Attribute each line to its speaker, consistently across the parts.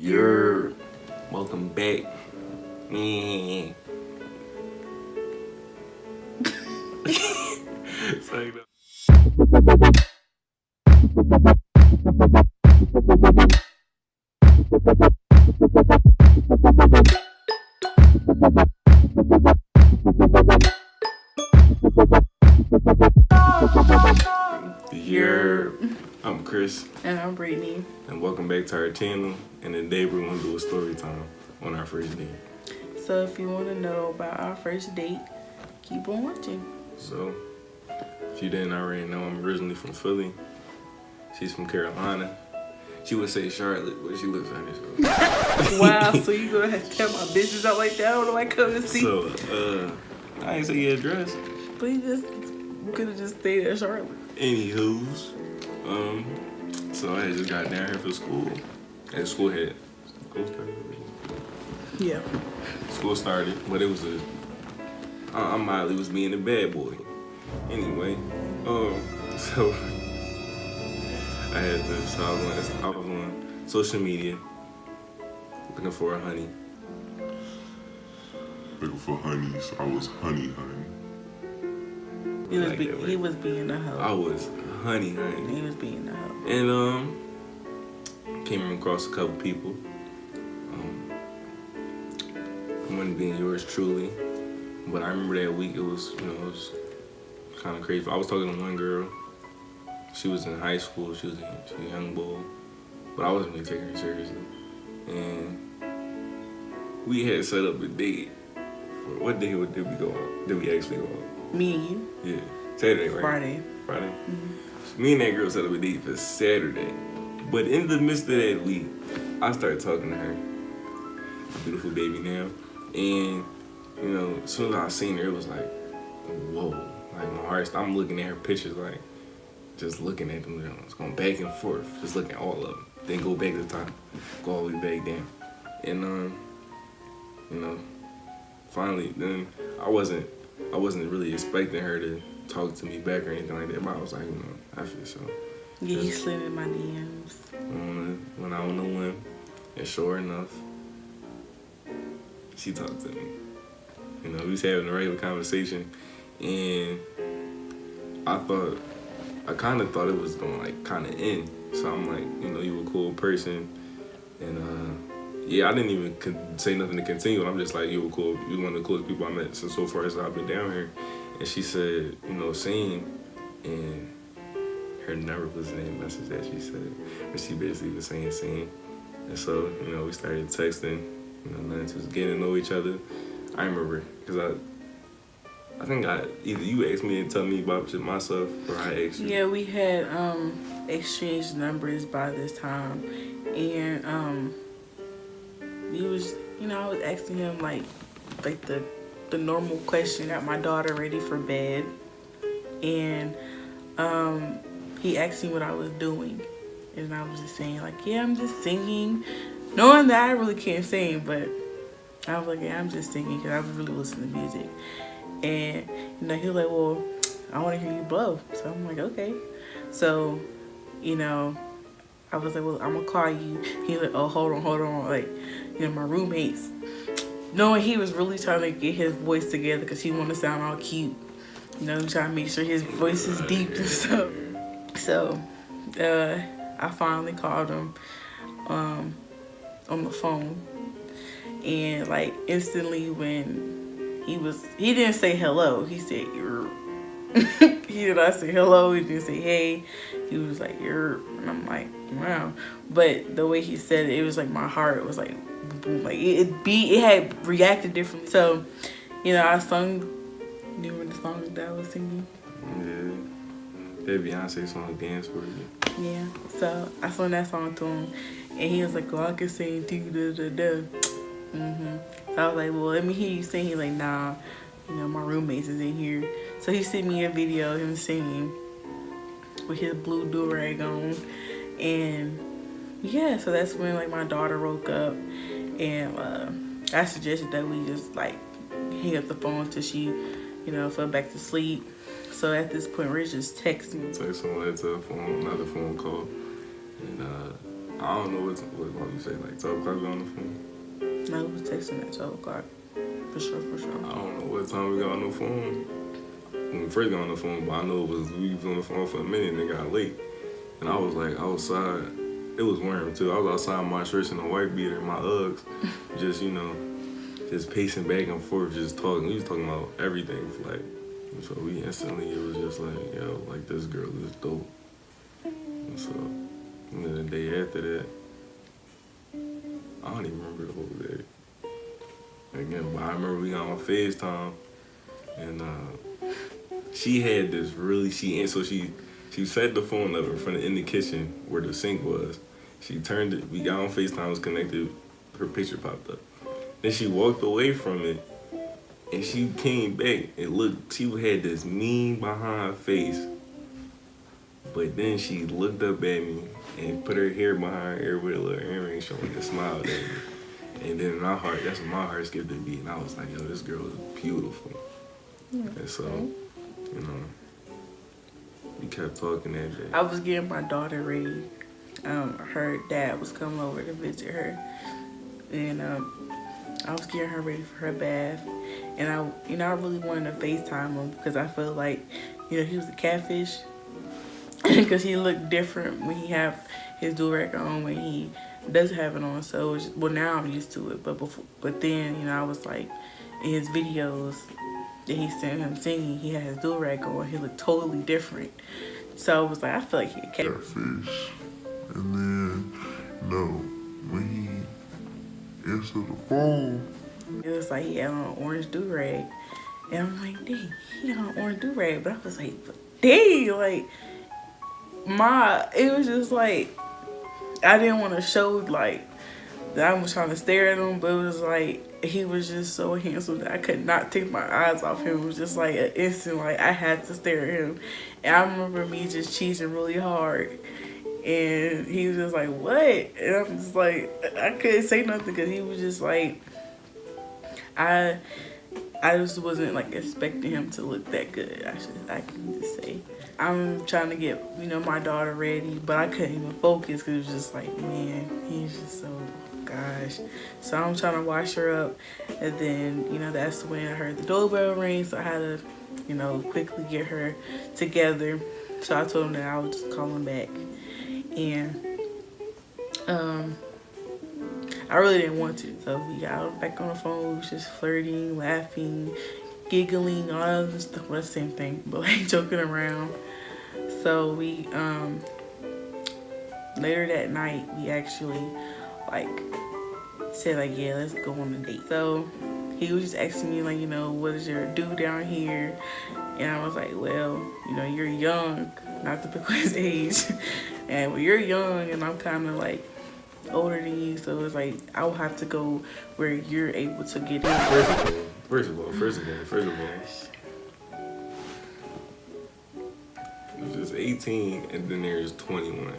Speaker 1: You're welcome back. Me. I'm Chris.
Speaker 2: And I'm Brittani.
Speaker 1: And welcome back to our channel. And today we're going to do a story time on our first date.
Speaker 2: So if you want to know about our first date, keep on watching.
Speaker 1: So, if you didn't already know, I'm originally from Philly. She's from Carolina. She would say Charlotte, but she lives on this.
Speaker 2: Wow, so you gonna have to tell my business out like that when I come and see?
Speaker 1: So, I ain't say your address.
Speaker 2: But you could have just stayed at Charlotte.
Speaker 1: Anywho's, so I had just got down here for school. And school started.
Speaker 2: Yeah.
Speaker 1: School started, but it was I mildly was being a bad boy. Anyway, so I had this. So I was on social media looking for a honey.
Speaker 3: Looking for honeys. I was honey.
Speaker 2: He was being a hoe.
Speaker 1: I was honey.
Speaker 2: He was being a hoe.
Speaker 1: And came across a couple people. One being yours truly. But I remember that week it was kind of crazy. I was talking to one girl. She was in high school. She was a young bull. But I wasn't really taking her seriously. And we had set up a date. What day did we go on? Did we actually go on?
Speaker 2: Me and you?
Speaker 1: Yeah. Saturday, right?
Speaker 2: Friday.
Speaker 1: Mm-hmm. So me and that girl set up a date for Saturday. But in the midst of that week, I started talking to her. A beautiful baby now. And, as soon as I seen her, it was like, whoa. Like, my heart, I'm looking at her pictures, like, just looking at them. It's going back and forth, just looking at all of them. Then go back to the top, go all the way back down. And, finally, then I wasn't really expecting her to talk to me back or anything like that, but I was like, I feel so.
Speaker 2: Yeah, you slid in my DMs.
Speaker 1: When I went on a whim, and sure enough, she talked to me. We was having a regular conversation, and I kind of thought it was going to kind of end. So I'm like, you a cool person, and yeah, I didn't even say nothing to continue. I'm just like, you were cool. You one of the coolest people I met so far as I've been down here. And she said, same, and her number was in that message that she said, but she basically was saying same. And so, we started texting, nothing to getting to know each other. I remember, because I think either you asked me to tell me about just myself, or I asked you.
Speaker 2: Yeah, we had exchanged numbers by this time, and he was, I was asking him like the normal question, got my daughter ready for bed, and he asked me what I was doing, and I was just saying like, yeah, I'm just singing, knowing that I really can't sing, but I was like, yeah, I'm just singing because I was really listening to music. And he was like, well, I want to hear you blow. So I'm like, okay. So I was like, well, I'm gonna call you. He was like, oh, hold on, like, my roommates, knowing he was really trying to get his voice together because he wanted to sound all cute, trying to make sure his voice is deep and stuff. So I finally called him on the phone, and like instantly when he didn't say hello, he said you're. He did not say hello, he didn't say hey, he was like you're, and I'm like, wow. But the way he said it was like my heart was like boom, like it had reacted differently. So I sung. Do you remember the song that I was singing?
Speaker 1: Yeah, that Beyonce song, Dance For You.
Speaker 2: Yeah, so I sung that song to him, and he was like, oh, I can sing too, da. So I was like, well, let me hear you sing. He's like, nah, my roommates is in here. So he sent me a video of him singing with his blue do-rag on. And yeah, so that's when like my daughter woke up, and I suggested that we just like hang up the phone until she, fell back to sleep. So at this point, we're just texting.
Speaker 1: Text someone, that's another phone call. And I don't know what you say, like 12 o'clock we on the phone?
Speaker 2: No, we was texting at 12 o'clock. For sure.
Speaker 1: I don't know what time we got on the phone. When we first got on the phone, but I know we was on the phone for a minute and it got late. And I was like outside. It was warm too. I was outside in my shorts and a white beater and my Uggs. Just, just pacing back and forth, just talking. We was talking about everything. Like, so we instantly, it was just like, yo, like this girl is dope. And so, the day after that, I don't even remember the whole day. Again, but I remember we got on FaceTime, and she had this really, she set the phone up in the kitchen where the sink was. She turned it, we got on FaceTime, it was connected, her picture popped up. Then she walked away from it, and she came back and looked, she had this mean behind face, but then she looked up at me and put her hair behind her ear with a little earring showing a smile at me. And then in my heart, that's when my heart skipped a beat, and I was like, yo, this girl is beautiful. And so, we kept talking that day.
Speaker 2: I was getting my daughter ready. Her dad was coming over to visit her, and I was getting her ready for her bath. And I really wanted to FaceTime him because I felt like, he was a catfish because he looked different when he have his do-rag on, when he doesn't have it on. So now I'm used to it, but then I was like, in his videos that he sent him singing, he had his do-rag on, he looked totally different. So I was like, I feel like he a
Speaker 3: catfish. And then, when he answered the phone,
Speaker 2: it was like he had on an orange do-rag. And I'm like, dang, he had on an orange do-rag. But I was like, dang, like, it was just like, I didn't want to show, like, that I was trying to stare at him. But it was like, he was just so handsome that I could not take my eyes off him. It was just like an instant, like, I had to stare at him. And I remember me just cheesing really hard. And he was just like, what? And I'm just like, I couldn't say nothing because he was just like, I just wasn't like expecting him to look that good. I can just say. I'm trying to get, my daughter ready, but I couldn't even focus because it was just like, man, he's just so, gosh. So I'm trying to wash her up, and then, that's when I heard the doorbell ring, so I had to, quickly get her together. So I told him that I would just call him back. And I really didn't want to, so we got back on the phone. We was just flirting, laughing, giggling, all of this stuff. Well, the same thing, but like joking around. So we later that night we actually said like, yeah, let's go on a date. So he was just asking me like, what is your do down here? And I was like, well, you're young, not to pick his age. And when you're young and I'm kind of like older than you, so it's like I will have to go where you're able to get in.
Speaker 1: First of all, there's 18 and then there's 21.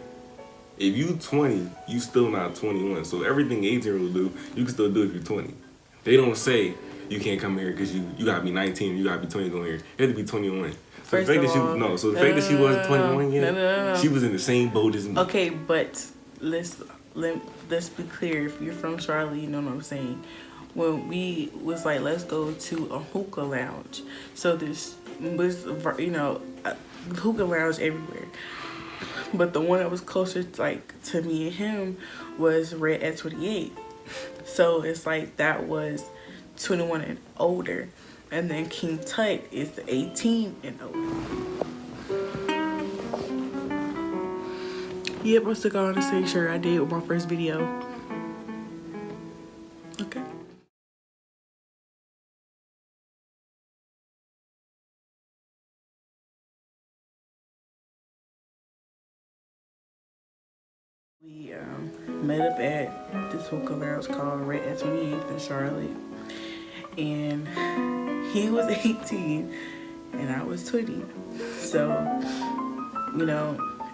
Speaker 1: If you 20, you still not 21. So everything 18-year-olds do, you can still do if you're 20. They don't say you can't come here because you gotta be 19, you gotta be 20 to go here. You have to be 21. So the fact that she wasn't 21 yet, no. She was in the same boat as me.
Speaker 2: Okay, but let's be clear. If you're from Charlotte, you know what I'm saying. When we was like, let's go to a hookah lounge. So this was, a hookah lounge everywhere. But the one that was closer to me and him was Red at 28. So it's like that was 21 and older. And then King Tut is the 18 and older. Yep, I still got on the same shirt I did with my first video. Okay. We met up at this hookah lounge called Red at 28th in Charlotte. And he was 18 and I was 20. So,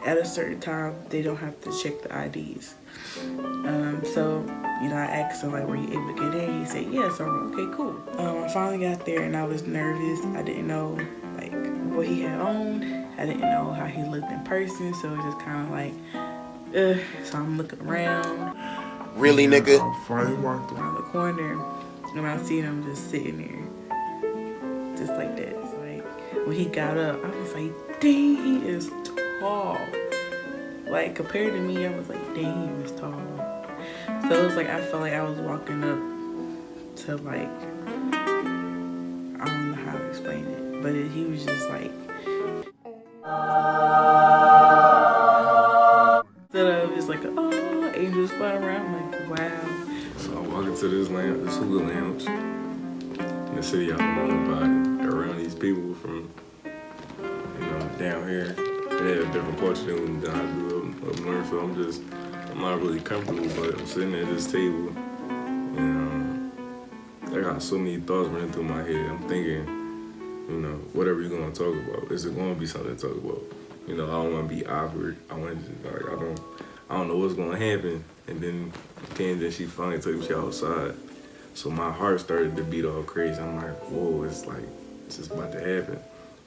Speaker 2: at a certain time, they don't have to check the IDs. So, I asked him, were you able to get in? He said, yes. I'm like, okay, cool. I finally got there and I was nervous. I didn't know, what he had on. I didn't know how he looked in person. So it was just kind of So I'm looking around.
Speaker 4: Really, nigga?
Speaker 3: I finally walked
Speaker 2: Around the corner, and I see him just sitting there, just like that. So like when he got up, I was like, dang, he is tall. Like compared to me, I was like, dang, he was tall. So it was like I felt like I was walking up to like, I don't know how to explain it, but he was just like, instead of just like, oh, angels flying around. I'm like, wow.
Speaker 1: So I walk into this hookah lounge in the city. I don't know nobody around these people from, down here. They have different culture than I do up north, so I'm not really comfortable. But I'm sitting at this table, and I got so many thoughts running through my head. I'm thinking, whatever you're gonna talk about, is it gonna be something to talk about? I don't want to be awkward. I don't know what's gonna happen. And then she finally took me outside. So my heart started to beat all crazy. I'm like, whoa, it's just about to happen.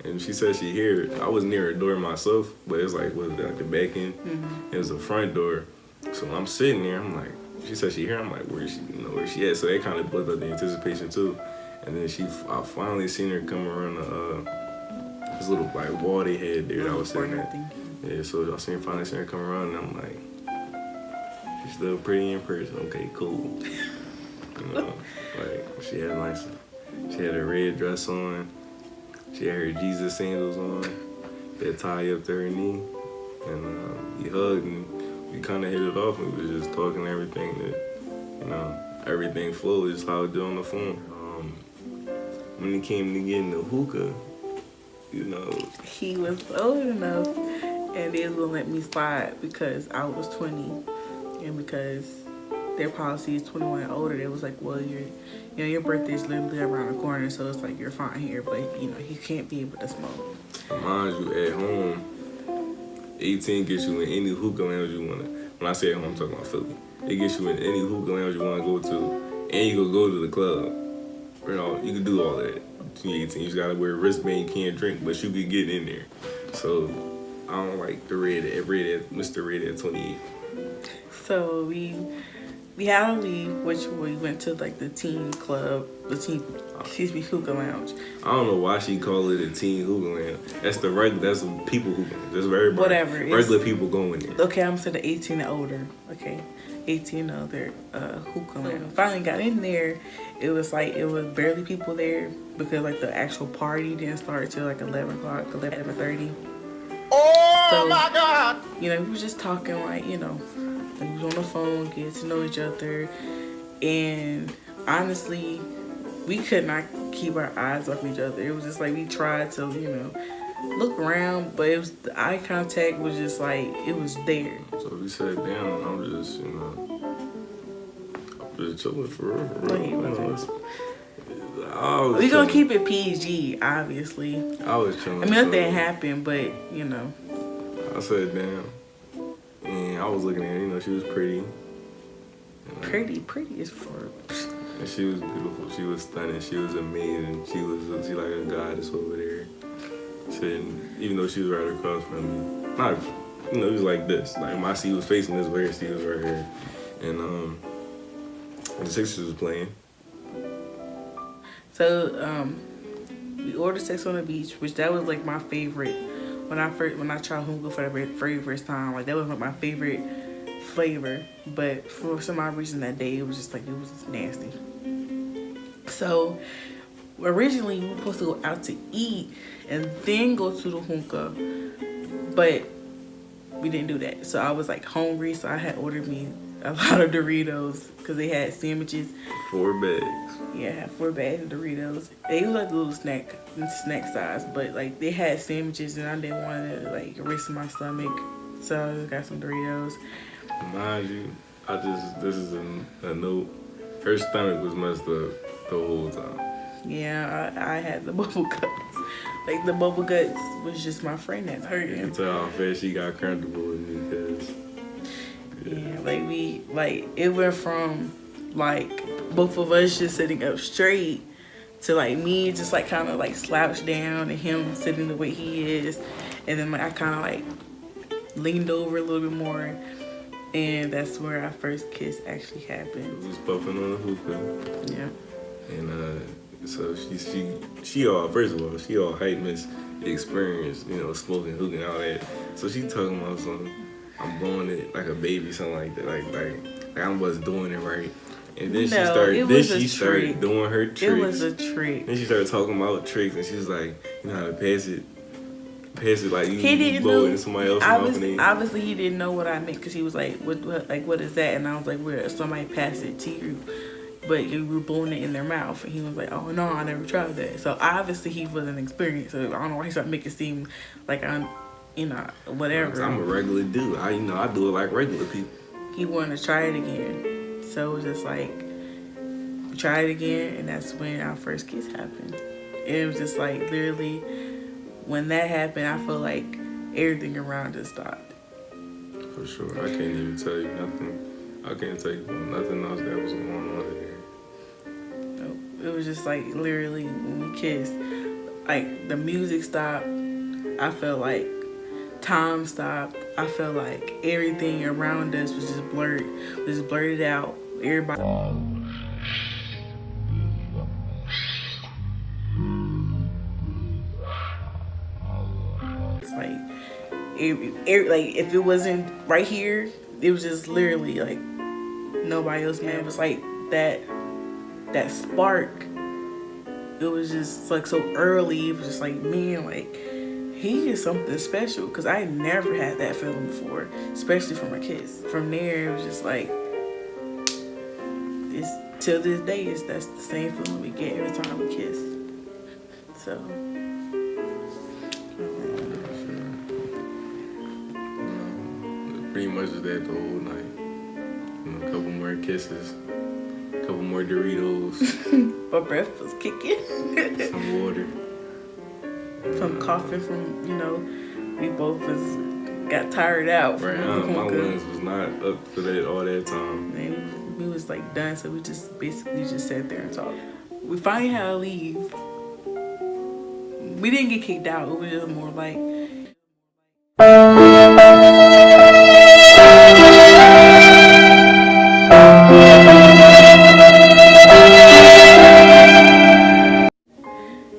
Speaker 1: And she said she heard it. I was near her door myself, but it's like, was it like the back end? Mm-hmm. It was the front door. So I'm sitting there, I'm like, she said she heard. I'm like, where is she? Where she at? So that kind of built up the anticipation too. And then I finally seen her come around this little like wall they had there that I was sitting at. Yeah, so I finally seen her come around, and I'm like, she's still pretty in person. Okay, cool. Like she had her red dress on. She had her Jesus sandals on, that tie up to her knee, and we hugged and we kind of hit it off. And we was just talking everything that, everything flowed just how it did on the phone. When it came to getting the hookah,
Speaker 2: he was old enough, and they wouldn't let me slide because I was 20, and because their policy is 21 and older. They was like, well, your birthday is literally around the corner, so it's like you're fine here, but you can't be able to smoke.
Speaker 1: Mind you, at home, 18 gets you in any hookah lounge you wanna. When I say at home, I'm talking about Philly. It gets you in any hookah lounge you wanna go to, and you can go to the club. You can do all that. You're 18, you just gotta wear a wristband. You can't drink, but you can get in there. So I don't like the Mr. Red at 28.
Speaker 2: So we had to leave, which we went to like the teen club, hookah lounge.
Speaker 1: I don't know why she called it a teen hookah lounge. That's the people hookah. That's very
Speaker 2: whatever.
Speaker 1: Regular people going there.
Speaker 2: Okay, I'm saying the 18 and older. Okay, 18 and older hookah lounge. Finally got in there. It was barely people there because like the actual party didn't start till like 11 o'clock, 11:30.
Speaker 4: Oh my God!
Speaker 2: We were just talking we was on the phone, getting to know each other, and honestly, we could not keep our eyes off each other. It was just like we tried to, look around, but the eye contact was just like it was there.
Speaker 1: So we sat down, and I'm just, chilling for real.
Speaker 2: We gonna keep it PG, obviously.
Speaker 1: I was chilling.
Speaker 2: I mean, nothing happened, but
Speaker 1: I sat down. And I was looking at her, she was pretty.
Speaker 2: Pretty as fuck.
Speaker 1: And she was beautiful. She was stunning. She was amazing. She like a goddess over there. Sitting, even though she was right across from me. Not, it was like this. Like my seat was facing this way, her seat was right here. And the Sixers was playing.
Speaker 2: So we ordered Sex on the Beach, which that was like my favorite. When I tried hookah for the very first time, like that was like my favorite flavor. But for some odd reason that day, it was just nasty. So originally we were supposed to go out to eat and then go to the hookah, but we didn't do that. So I was like hungry, so I had ordered me a lot of Doritos because they had sandwiches.
Speaker 1: 4 bags.
Speaker 2: Yeah, I had 4 bags of Doritos. They was like a little snack size, but like they had sandwiches and I didn't want to like erase my stomach, so I just got some Doritos.
Speaker 1: Mind you, this is a note. Her stomach was messed up the whole time.
Speaker 2: Yeah, I had the bubble guts. Like the bubble guts was just my friend that's hurting.
Speaker 1: You can tell how fast she got comfortable with me because.
Speaker 2: Yeah, it went from like both of us just sitting up straight to like me just like kind of like slouched down and him sitting the way he is, and then like I kind of like leaned over a little bit more, And that's where our first kiss actually happened.
Speaker 1: We was puffing on the hookah.
Speaker 2: Yeah.
Speaker 1: And so she all, first of all, she all hype miss the experience, you know, smoking hookah and all that. So she talking about something, I'm blowing it like a baby, something like that, like I wasn't doing it right. And then she started doing her tricks.
Speaker 2: It was a trick.
Speaker 1: Then she started talking about tricks, and she was like, you know how to pass it like you blow it into somebody else's mouth.
Speaker 2: Obviously, he didn't know what I meant because he was like, what is that? And I was like, where somebody passed it to you, but you were blowing it in their mouth. And he was like, oh no, I never tried that. So obviously he wasn't experienced. So I don't know why he started making it seem like I'm, you know, whatever.
Speaker 1: I'm a regular dude. I do it like regular people.
Speaker 2: He wanted to try it again. So it was just like, we tried it again, and that's when our first kiss happened. And it was just like, literally, when that happened, I feel like everything around us stopped.
Speaker 1: For sure. I can't even tell you nothing. I can't tell you nothing else that was going on in there.
Speaker 2: Nope. It was just like, literally, when we kissed, like, the music stopped. I felt like time stopped. I felt like everything around us was just blurred out. Everybody. It's like, like if it wasn't right here, it was just literally like nobody else. Man, it was like that spark. It was just like so early. It was just like, man, like, he is something special, because I never had that feeling before, especially from a kiss. From there, it was just like, it's till this day, that's the same feeling we get every time we kiss. So,
Speaker 1: pretty much was that the whole night. You know, a couple more kisses, a couple more Doritos.
Speaker 2: my breath was kicking.
Speaker 1: Some water.
Speaker 2: From coughing from, you know, we both got tired out.
Speaker 1: Right, my lungs was not up for that all that time.
Speaker 2: And we was like done, so we just basically just sat there and talked. We finally had to leave. We didn't get kicked out. It was just more like,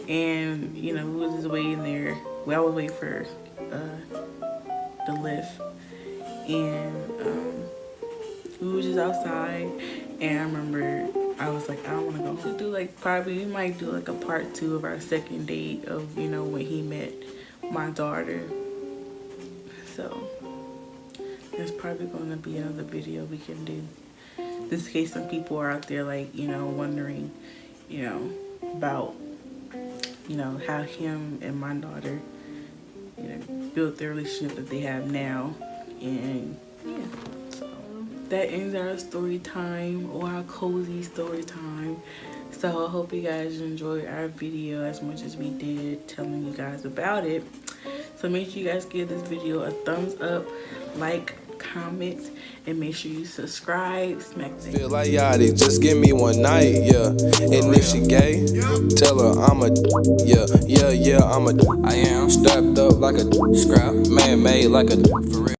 Speaker 2: and you know, we was just waiting there. We always wait for the lift, and we was just outside. And I remember I was like, I don't want to go home. Do like, probably we might do like a part 2 of our second date of, you know, when he met my daughter. So there's probably going to be another video we can do, just in case some people are out there, like, you know, wondering, you know, about, you know, how him and my daughter, you know, built their relationship that they have now. And yeah, so that ends our story time, or our cozy story time. So I hope you guys enjoyed our video as much as we did telling you guys about it. So make sure you guys give this video a thumbs up, like, comment, and make sure you subscribe. Smack that.
Speaker 5: Feel like Yachty, just give me one night, yeah. And if she gay, tell her I'm a, yeah, I'm a, I am strapped up like a scrap, man made like a, for real.